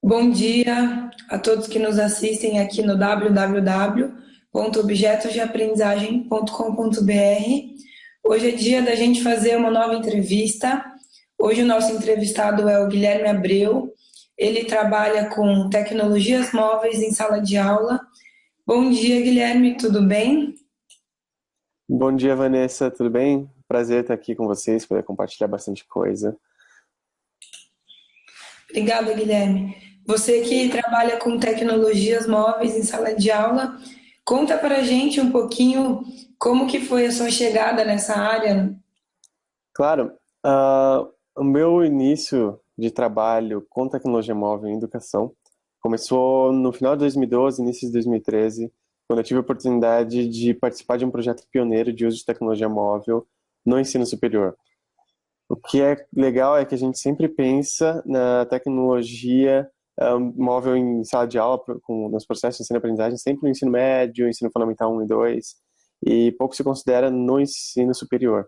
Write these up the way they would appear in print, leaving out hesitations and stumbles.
Bom dia a todos que nos assistem aqui no www.objetosdeaprendizagem.com.br. Hoje é dia da gente fazer uma nova entrevista. Hoje o nosso entrevistado é o Guilherme Abreu. Ele trabalha com tecnologias móveis em sala de aula. Bom dia, Guilherme, tudo bem? Bom dia, Vanessa, tudo bem? Prazer estar aqui com vocês, poder compartilhar bastante coisa. Obrigada, Guilherme. Você que trabalha com tecnologias móveis em sala de aula, conta para a gente um pouquinho como que foi a sua chegada nessa área. Claro, o meu início de trabalho com tecnologia móvel em educação começou no final de 2012, início de 2013, quando eu tive a oportunidade de participar de um projeto pioneiro de uso de tecnologia móvel no ensino superior. O que é legal é que a gente sempre pensa na tecnologia móvel em sala de aula, nos processos de ensino e aprendizagem, sempre no ensino médio, ensino fundamental 1 e 2, e pouco se considera no ensino superior.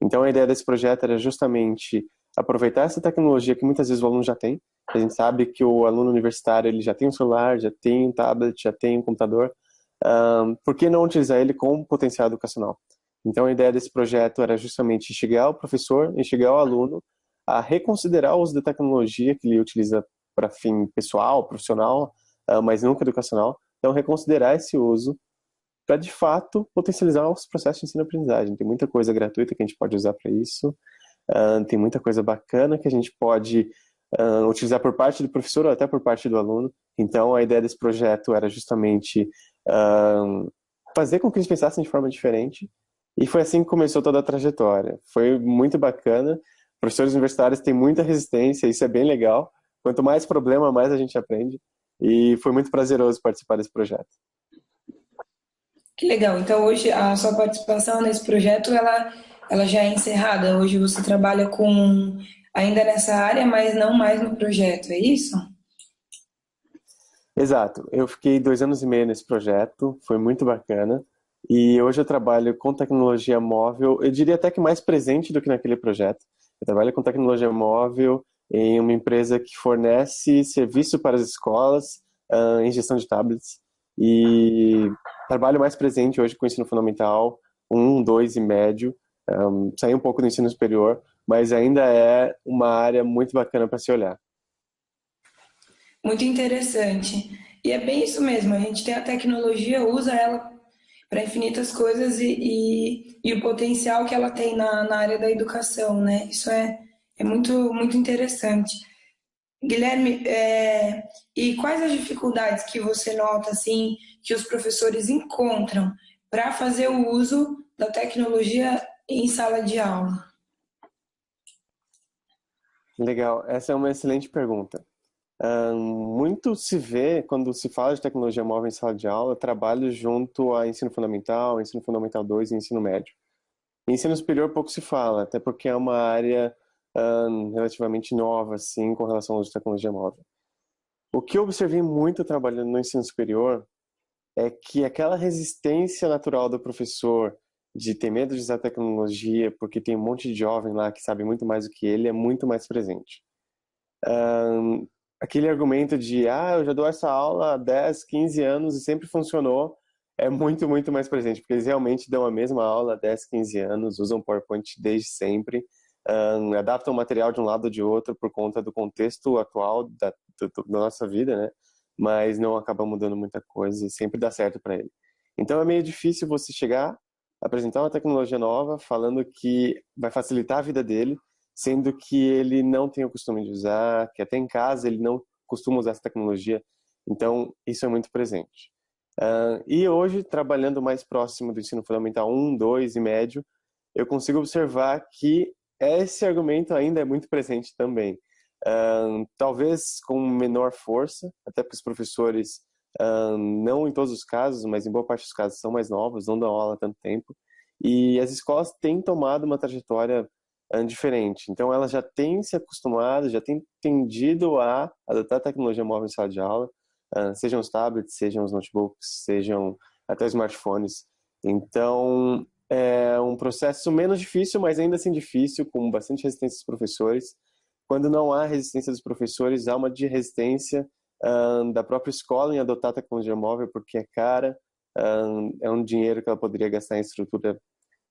Então a ideia desse projeto era justamente aproveitar essa tecnologia que muitas vezes o aluno já tem. A gente sabe que o aluno universitário ele já tem um celular, já tem um tablet, já tem um computador. Por que não utilizar ele com potencial educacional? Então a ideia desse projeto era justamente chegar ao professor e chegar ao aluno a reconsiderar o uso da tecnologia que ele utiliza para fim pessoal, profissional, mas nunca educacional. Então reconsiderar esse uso para de fato potencializar os processos de ensino-aprendizagem. Tem muita coisa gratuita que a gente pode usar para isso, tem muita coisa bacana que a gente pode utilizar por parte do professor ou até por parte do aluno. Então a ideia desse projeto era justamente fazer com que eles pensassem de forma diferente, e foi assim que começou toda a trajetória. Foi muito bacana. Professores universitários têm muita resistência, isso é bem legal. Quanto mais problema, mais a gente aprende. E foi muito prazeroso participar desse projeto. Que legal. Então hoje a sua participação nesse projeto ela já é encerrada. Hoje você trabalha com ainda nessa área, mas não mais no projeto, é isso? Exato. Eu fiquei 2 anos e meio nesse projeto, foi muito bacana. E hoje eu trabalho com tecnologia móvel, eu diria até que mais presente do que naquele projeto. Eu trabalho com tecnologia móvel em uma empresa que fornece serviço para as escolas, em gestão de tablets. E trabalho mais presente hoje com o ensino fundamental, 1, 2 e médio. Saí um pouco do ensino superior, mas ainda é uma área muito bacana para se olhar. Muito interessante. E é bem isso mesmo. A gente tem a tecnologia, usa ela para infinitas coisas e o potencial que ela tem na área da educação, né? Isso é muito interessante. Guilherme, e quais as dificuldades que você nota assim que os professores encontram para fazer o uso da tecnologia em sala de aula? Legal, essa é uma excelente pergunta. Muito se vê, quando se fala de tecnologia móvel em sala de aula, trabalho junto a ensino fundamental 2 e ensino médio. Em ensino superior pouco se fala, até porque é uma área relativamente nova, assim, com relação ao uso de tecnologia móvel. O que eu observei muito trabalhando no ensino superior é que aquela resistência natural do professor de ter medo de usar tecnologia, porque tem um monte de jovem lá que sabe muito mais do que ele, é muito mais presente. Aquele argumento de, eu já dou essa aula há 10, 15 anos e sempre funcionou, é muito mais presente, porque eles realmente dão a mesma aula há 10, 15 anos, usam PowerPoint desde sempre, adaptam o material de um lado ou de outro por conta do contexto atual da nossa vida, né? Mas não acaba mudando muita coisa e sempre dá certo para ele. Então é meio difícil você chegar, apresentar uma tecnologia nova, falando que vai facilitar a vida dele, sendo que ele não tem o costume de usar, que até em casa ele não costuma usar essa tecnologia. Então, isso é muito presente. E hoje, trabalhando mais próximo do ensino fundamental 1, 2 e médio, eu consigo observar que esse argumento ainda é muito presente também. Talvez com menor força, até porque os professores, não em todos os casos, mas em boa parte dos casos, são mais novos, não dão aula há tanto tempo, e as escolas têm tomado uma trajetória diferente. Então, elas já têm se acostumado, já têm tendido a adotar tecnologia móvel em sala de aula, sejam os tablets, sejam os notebooks, sejam até os smartphones. Então, é um processo menos difícil, mas ainda assim difícil, com bastante resistência dos professores. Quando não há resistência dos professores, há uma de resistência da própria escola em adotar a tecnologia móvel, porque é cara, é um dinheiro que ela poderia gastar em estrutura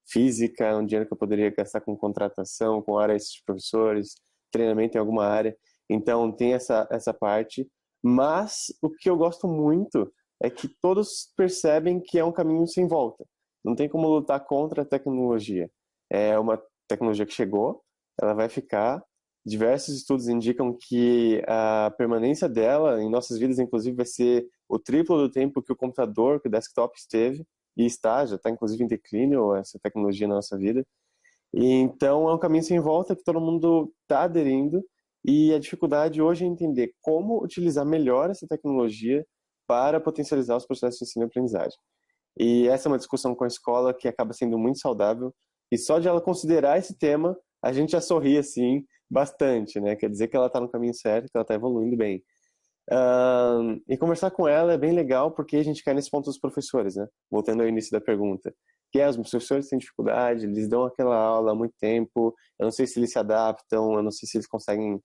física, é um dinheiro que eu poderia gastar com contratação, com área de professores, treinamento em alguma área. Então, tem essa parte. Mas o que eu gosto muito é que todos percebem que é um caminho sem volta. Não tem como lutar contra a tecnologia. É uma tecnologia que chegou, ela vai ficar. Diversos estudos indicam que a permanência dela em nossas vidas, inclusive, vai ser o triplo do tempo que o computador, que o desktop esteve, e já está inclusive em declínio essa tecnologia na nossa vida. E então é um caminho sem volta que todo mundo está aderindo, e a dificuldade hoje é entender como utilizar melhor essa tecnologia para potencializar os processos de ensino e aprendizagem. E essa é uma discussão com a escola que acaba sendo muito saudável, e só de ela considerar esse tema, a gente já sorri assim bastante, né? Quer dizer que ela está no caminho certo, que ela está evoluindo bem. E conversar com ela é bem legal porque a gente cai nesse ponto dos professores, né? Voltando ao início da pergunta. Que os professores têm dificuldade, eles dão aquela aula há muito tempo, eu não sei se eles se adaptam, eu não sei se eles conseguem,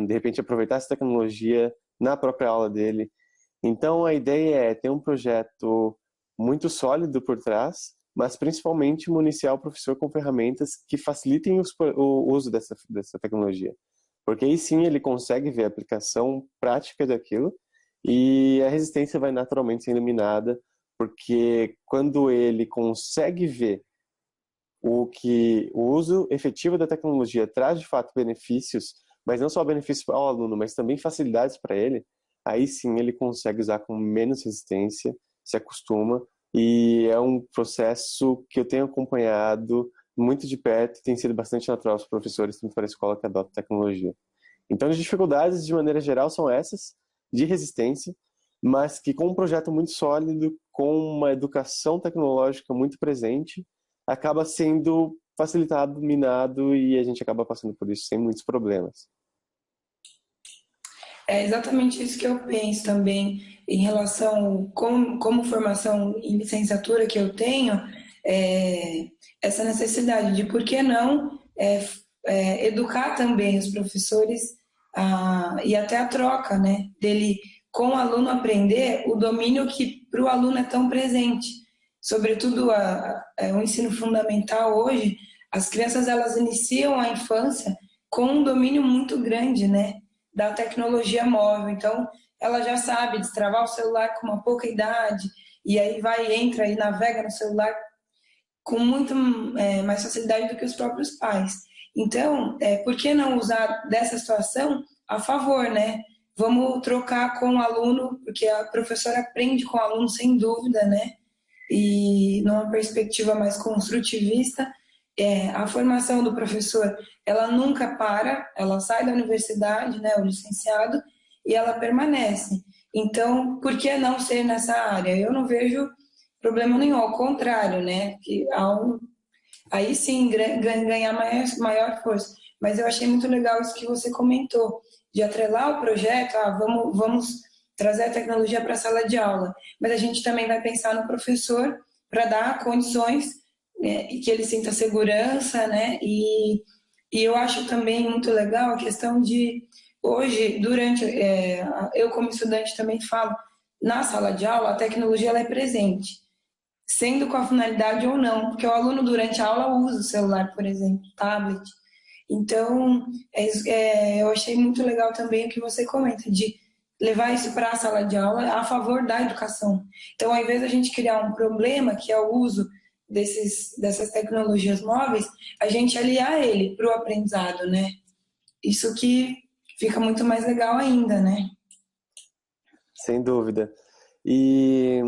de repente, aproveitar essa tecnologia na própria aula dele. Então, a ideia é ter um projeto muito sólido por trás, mas principalmente municiar o professor com ferramentas que facilitem o uso dessa tecnologia. Porque aí sim ele consegue ver a aplicação prática daquilo e a resistência vai naturalmente ser eliminada, porque quando ele consegue ver o uso efetivo da tecnologia traz de fato benefícios, mas não só benefícios para o aluno, mas também facilidades para ele, aí sim ele consegue usar com menos resistência, se acostuma, e é um processo que eu tenho acompanhado muito de perto e tem sido bastante natural para os professores, tanto para a escola que adota tecnologia. Então, as dificuldades, de maneira geral, são essas, de resistência, mas que com um projeto muito sólido, com uma educação tecnológica muito presente, acaba sendo facilitado, minado, e a gente acaba passando por isso sem muitos problemas. É exatamente isso que eu penso também em relação, como formação em licenciatura que eu tenho, é, essa necessidade de por que não educar também os professores e até a troca, né, dele com o aluno aprender o domínio que para o aluno é tão presente. Sobretudo o ensino fundamental hoje, as crianças elas iniciam a infância com um domínio muito grande, né? Da tecnologia móvel. Então, ela já sabe destravar o celular com uma pouca idade, e aí entra e navega no celular com muito mais facilidade do que os próprios pais. Então, por que não usar dessa situação a favor, né? Vamos trocar com o aluno, porque a professora aprende com o aluno sem dúvida, né? E numa perspectiva mais construtivista, a formação do professor, ela nunca para, ela sai da universidade, né, o licenciado, e ela permanece. Então, por que não ser nessa área? Eu não vejo problema nenhum, ao contrário, né, que aí sim ganhar maior força. Mas eu achei muito legal isso que você comentou, de atrelar o projeto, vamos trazer a tecnologia para a sala de aula, mas a gente também vai pensar no professor para dar condições e que ele sinta segurança, né? E eu acho também muito legal a questão de hoje, eu como estudante também falo, na sala de aula a tecnologia ela é presente, sendo com a finalidade ou não, porque o aluno durante a aula usa o celular, por exemplo, tablet. Então, eu achei muito legal também o que você comenta, de levar isso para a sala de aula a favor da educação. Então, ao invés da gente criar um problema, que é o uso dessas tecnologias móveis, a gente aliar ele para o aprendizado, né? Isso que fica muito mais legal ainda, né? Sem dúvida. E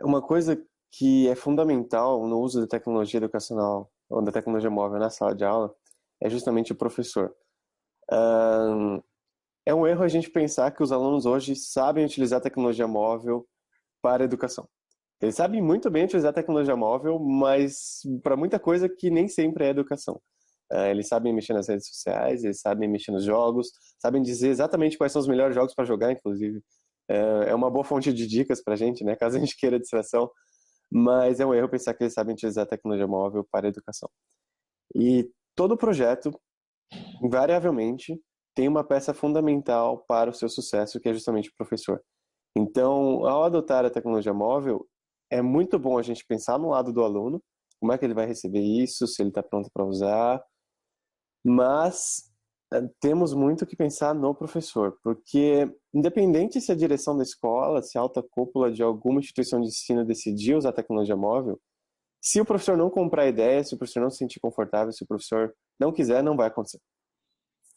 uma coisa que é fundamental no uso da tecnologia educacional ou da tecnologia móvel na sala de aula é justamente o professor. É um erro a gente pensar que os alunos hoje sabem utilizar a tecnologia móvel para a educação. Eles sabem muito bem utilizar a tecnologia móvel, mas para muita coisa que nem sempre é educação. Eles sabem mexer nas redes sociais, eles sabem mexer nos jogos, sabem dizer exatamente quais são os melhores jogos para jogar, inclusive. É uma boa fonte de dicas para a gente, né, caso a gente queira distração. mas é um erro pensar que eles sabem utilizar a tecnologia móvel para a educação. E todo projeto, invariavelmente, tem uma peça fundamental para o seu sucesso, que é justamente o professor. Então, ao adotar a tecnologia móvel, é muito bom a gente pensar no lado do aluno, como é que ele vai receber isso, se ele está pronto para usar, mas temos muito que pensar no professor, porque independente se a direção da escola, se a alta cúpula de alguma instituição de ensino decidir usar a tecnologia móvel, se o professor não comprar a ideia, se o professor não se sentir confortável, se o professor não quiser, não vai acontecer.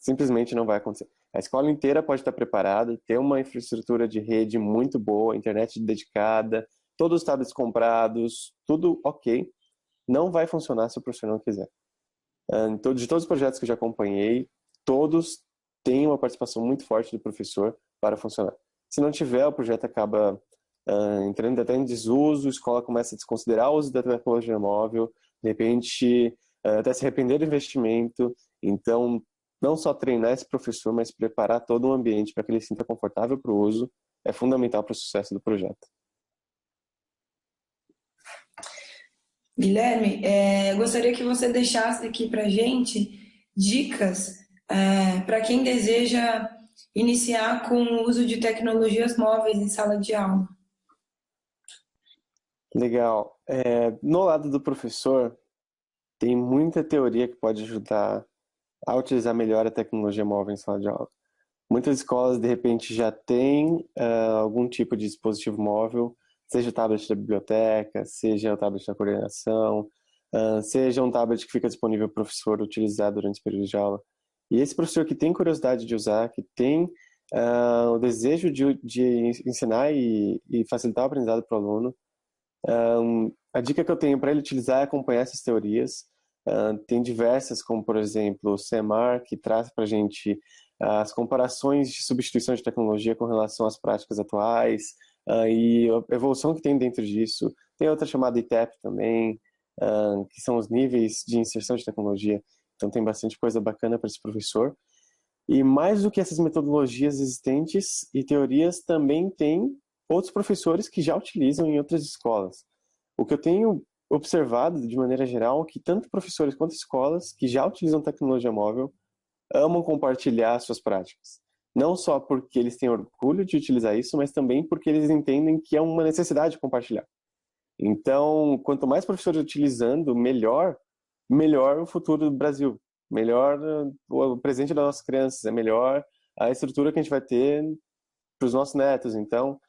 Simplesmente não vai acontecer. A escola inteira pode estar preparada, ter uma infraestrutura de rede muito boa, internet dedicada, todos os tablets comprados, tudo ok. Não vai funcionar se o professor não quiser. De todos os projetos que eu já acompanhei, todos têm uma participação muito forte do professor para funcionar. Se não tiver, o projeto acaba entrando até em desuso, a escola começa a desconsiderar o uso da tecnologia móvel, de repente até se arrepender do investimento. Então, não só treinar esse professor, mas preparar todo o ambiente para que ele se sinta confortável para o uso é fundamental para o sucesso do projeto. Guilherme, gostaria que você deixasse aqui para gente dicas para quem deseja iniciar com o uso de tecnologias móveis em sala de aula. Legal. No lado do professor, tem muita teoria que pode ajudar a utilizar melhor a tecnologia móvel em sala de aula. Muitas escolas, de repente, já têm algum tipo de dispositivo móvel, seja o tablet da biblioteca, seja o tablet da coordenação, seja um tablet que fica disponível para o professor utilizar durante os períodos de aula. E esse professor que tem curiosidade de usar, que tem o desejo de ensinar e facilitar o aprendizado para o aluno, a dica que eu tenho para ele utilizar é acompanhar essas teorias. Tem diversas, como por exemplo o CEMAR, que traz para a gente as comparações de substituição de tecnologia com relação às práticas atuais e a evolução que tem dentro disso. Tem outra chamada ITEP também, que são os níveis de inserção de tecnologia. Então tem bastante coisa bacana para esse professor. E mais do que essas metodologias existentes e teorias, também tem outros professores que já utilizam em outras escolas. O que eu tenho observado, de maneira geral, é que tanto professores quanto escolas que já utilizam tecnologia móvel amam compartilhar suas práticas. Não só porque eles têm orgulho de utilizar isso, mas também porque eles entendem que é uma necessidade de compartilhar. Então, quanto mais professores utilizando, melhor o futuro do Brasil. Melhor o presente das nossas crianças, é melhor a estrutura que a gente vai ter para os nossos netos. Então,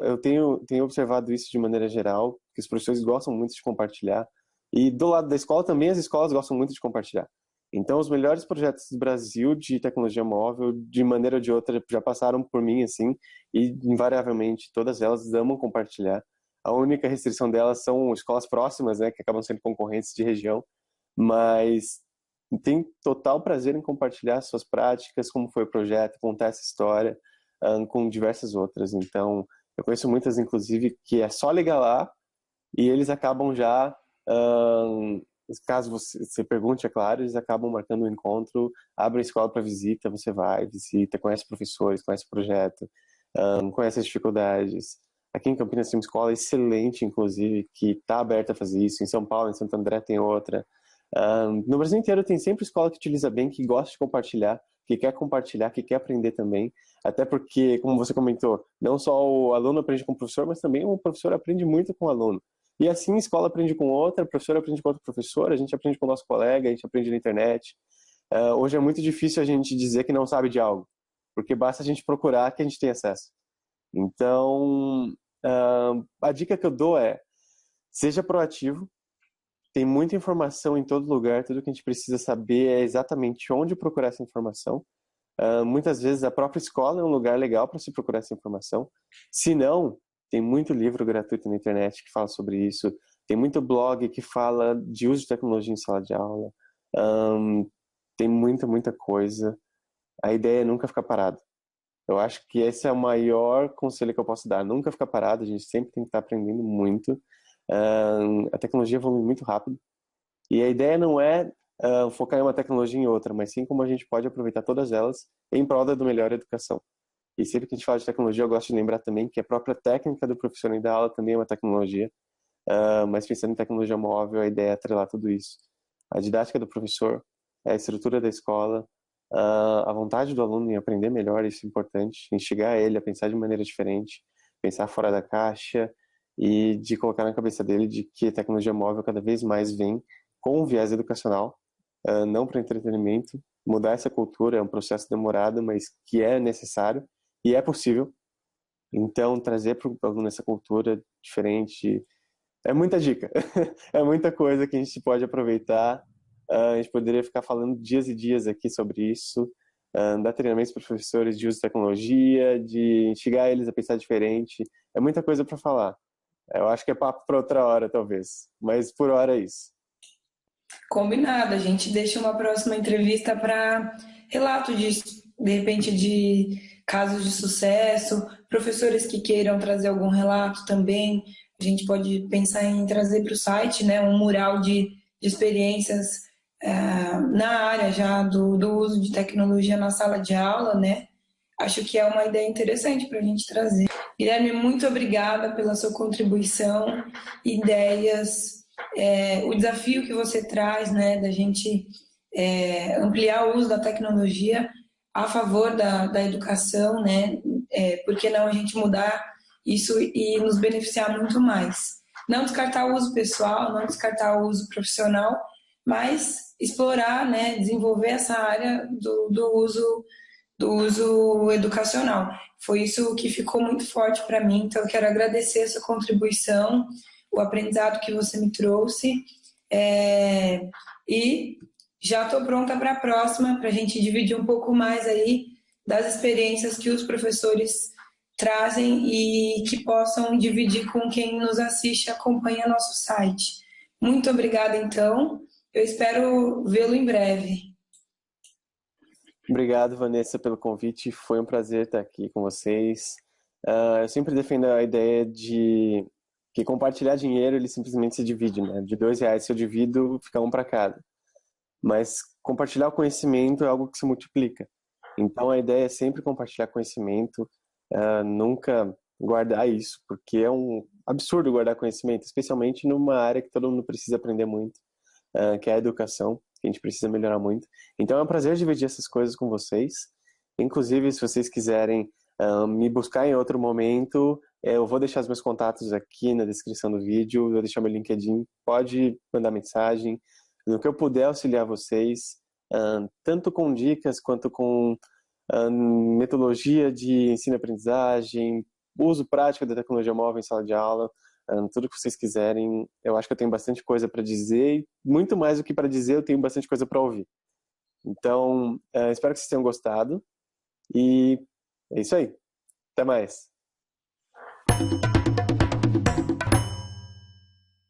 eu tenho observado isso de maneira geral, que os professores gostam muito de compartilhar. E do lado da escola também, as escolas gostam muito de compartilhar. Então, os melhores projetos do Brasil de tecnologia móvel, de maneira ou de outra, já passaram por mim, assim, e invariavelmente todas elas amam compartilhar. A única restrição delas são escolas próximas, né, que acabam sendo concorrentes de região, mas tem total prazer em compartilhar suas práticas, como foi o projeto, contar essa história, com diversas outras. Então, eu conheço muitas, inclusive, que é só ligar lá e eles acabam já, caso você pergunte, é claro, eles acabam marcando um encontro, abrem a escola para visita, você vai, visita, conhece professores, conhece o projeto, conhece as dificuldades. Aqui em Campinas tem uma escola excelente, inclusive, que está aberta a fazer isso. Em São Paulo, em Santo André tem outra. No Brasil inteiro tem sempre escola que utiliza bem, que gosta de compartilhar, que quer aprender também. Até porque, como você comentou, não só o aluno aprende com o professor, mas também o professor aprende muito com o aluno. E assim a escola aprende com outra, o professor aprende com outro professor, a gente aprende com o nosso colega, a gente aprende na internet. Hoje é muito difícil a gente dizer que não sabe de algo, porque basta a gente procurar que a gente tem acesso. Então, a dica que eu dou é: seja proativo. Tem muita informação em todo lugar, tudo que a gente precisa saber é exatamente onde procurar essa informação. Muitas vezes a própria escola é um lugar legal para se procurar essa informação. Se não, tem muito livro gratuito na internet que fala sobre isso. Tem muito blog que fala de uso de tecnologia em sala de aula. Tem muita coisa. A ideia é nunca ficar parado. Eu acho que esse é o maior conselho que eu posso dar. Nunca ficar parado, a gente sempre tem que estar aprendendo muito. A tecnologia evolui muito rápido. E a ideia não é focar em uma tecnologia em outra, mas sim como a gente pode aproveitar todas elas em prol da melhor educação. E sempre que a gente fala de tecnologia, eu gosto de lembrar também que a própria técnica do professor em dar aula também é uma tecnologia. mas pensando em tecnologia móvel, a ideia é atrelar tudo isso. A didática do professor, a estrutura da escola, a vontade do aluno em aprender melhor, isso é importante, instigar ele a pensar de maneira diferente, pensar fora da caixa e de colocar na cabeça dele de que a tecnologia móvel cada vez mais vem com um viés educacional, não para entretenimento. Mudar essa cultura é um processo demorado, mas que é necessário e é possível. Então, trazer para o aluno essa cultura diferente é muita dica. É muita coisa que a gente pode aproveitar. A gente poderia ficar falando dias e dias aqui sobre isso, dar treinamentos para professores de uso de tecnologia, de instigar eles a pensar diferente. É muita coisa para falar. Eu acho que é papo para outra hora, talvez. Mas por hora é isso. Combinado, a gente deixa uma próxima entrevista para relato de repente, de casos de sucesso, professores que queiram trazer algum relato também. A gente pode pensar em trazer para o site, né, um mural de experiências na área já do uso de tecnologia na sala de aula, né? Acho que é uma ideia interessante para a gente trazer. Guilherme, muito obrigada pela sua contribuição, ideias, o desafio que você traz, né, da gente ampliar o uso da tecnologia a favor da educação, né? Por que não a gente mudar isso e nos beneficiar muito mais? Não descartar o uso pessoal, não descartar o uso profissional, mas explorar, né, desenvolver essa área do uso educacional. Foi isso que ficou muito forte para mim, então eu quero agradecer a sua contribuição, o aprendizado que você me trouxe, e já estou pronta para a próxima, para a gente dividir um pouco mais aí das experiências que os professores trazem e que possam dividir com quem nos assiste e acompanha nosso site. Muito obrigada, então. Eu espero vê-lo em breve. Obrigado, Vanessa, pelo convite. Foi um prazer estar aqui com vocês. Eu sempre defendo a ideia de que compartilhar dinheiro, ele simplesmente se divide, né? De R$ 2, se eu divido, fica um para cada. Mas compartilhar o conhecimento é algo que se multiplica. Então, a ideia é sempre compartilhar conhecimento, nunca guardar isso, porque é um absurdo guardar conhecimento, especialmente numa área que todo mundo precisa aprender muito, que é a educação, que a gente precisa melhorar muito. Então é um prazer dividir essas coisas com vocês. Inclusive, se vocês quiserem me buscar em outro momento, eu vou deixar os meus contatos aqui na descrição do vídeo, vou deixar meu LinkedIn, pode mandar mensagem, no que eu puder auxiliar vocês, tanto com dicas quanto com metodologia de ensino-aprendizagem, uso prático da tecnologia móvel em sala de aula, tudo que vocês quiserem. Eu acho que eu tenho bastante coisa para dizer, e muito mais do que para dizer, eu tenho bastante coisa para ouvir. Então, espero que vocês tenham gostado, e é isso aí. Até mais.